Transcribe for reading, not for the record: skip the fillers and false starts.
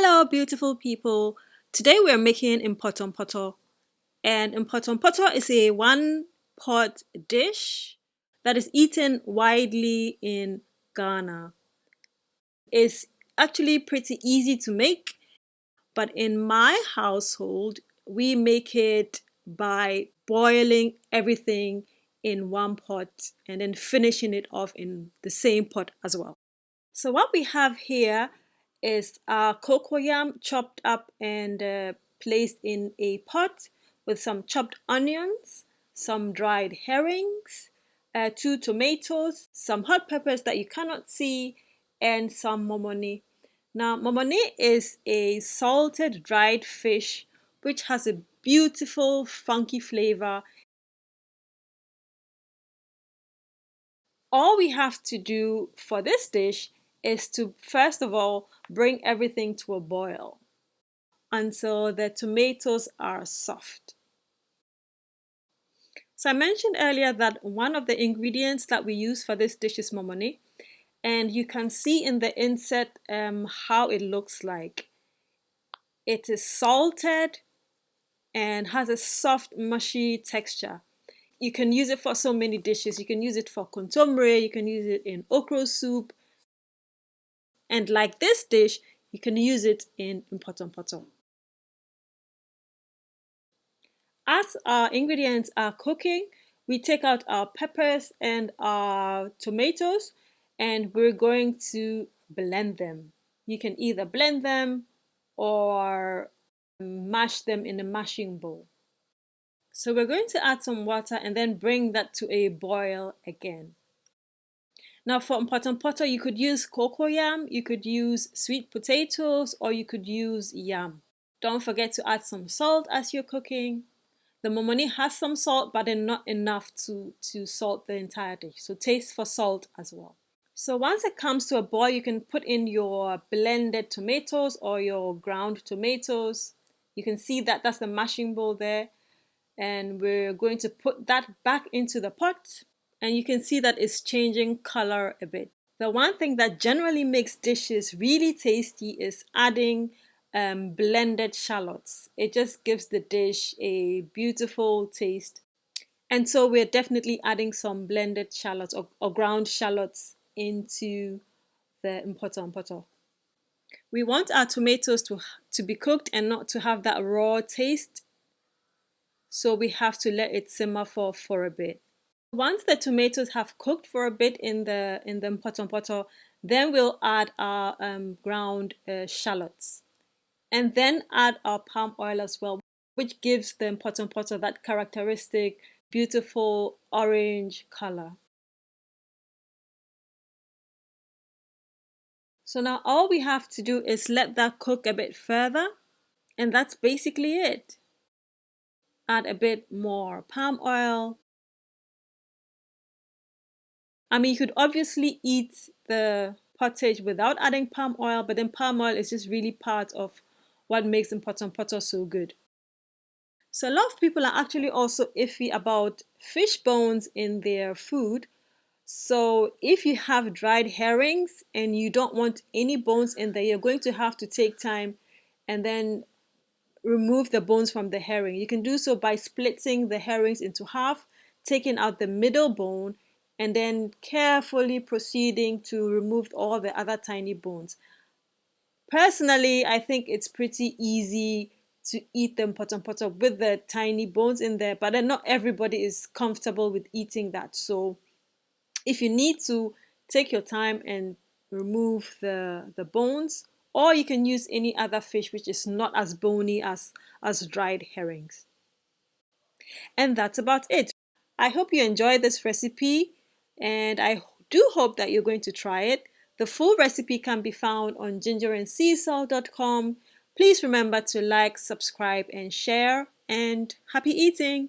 Hello, beautiful people. Today we're making Mportomportor. And Mportomportor is a one-pot dish that is eaten widely in Ghana. It's actually pretty easy to make, but in my household, we make it by boiling everything in one pot and then finishing it off in the same pot as well. So what we have here is our cocoyam chopped up and placed in a pot with some chopped onions, some dried herrings, 2 tomatoes, some hot peppers that you cannot see, and some momoni. Now, momoni is a salted dried fish which has a beautiful funky flavor. All we have to do for this dish is to first of all bring everything to a boil until the tomatoes are soft. So I mentioned earlier that one of the ingredients that we use for this dish is momoni, and you can see in the insert how it looks like. It is salted and has a soft mushy texture. You can use it for so many dishes. You can use it for kontomire, you can use it in okra soup, and like this dish, you can use it in Mportomportor. As our ingredients are cooking, we take out our peppers and our tomatoes and we're going to blend them. You can either blend them or mash them in a mashing bowl. So we're going to add some water and then bring that to a boil again. Now for Mportomportor, you could use cocoyam, you could use sweet potatoes, or you could use yam. Don't forget to add some salt as you're cooking. The momoni has some salt, but not enough to salt the entire dish. So taste for salt as well. So once it comes to a boil, you can put in your blended tomatoes or your ground tomatoes. You can see that that's the mashing bowl there. And we're going to put that back into the pot. And you can see that it's changing color a bit. The one thing that generally makes dishes really tasty is adding blended shallots. It just gives the dish a beautiful taste. And so we're definitely adding some blended shallots or ground shallots into the Mportomportor. We want our tomatoes to be cooked and not to have that raw taste. So we have to let it simmer for a bit. Once the tomatoes have cooked for a bit in the Mportomportor, then we'll add our ground shallots. And then add our palm oil as well, which gives the Mportomportor that characteristic, beautiful orange color. So now all we have to do is let that cook a bit further, and that's basically it. Add a bit more palm oil. I mean, you could obviously eat the pottage without adding palm oil, but then palm oil is just really part of what makes Mportomportor so good. So a lot of people are actually also iffy about fish bones in their food. So if you have dried herrings and you don't want any bones in there, you're going to have to take time and then remove the bones from the herring. You can do so by splitting the herrings into half, taking out the middle bone, and then carefully proceeding to remove all the other tiny bones. Personally, I think it's pretty easy to eat the Mportomportor with the tiny bones in there, but then not everybody is comfortable with eating that. So if you need to, take your time and remove the bones, or you can use any other fish which is not as bony as dried herrings. And that's about it. I hope you enjoyed this recipe, and I do hope that you're going to try it. The full recipe can be found on gingerandseasalt.com. Please remember to like, subscribe, and share, and happy eating!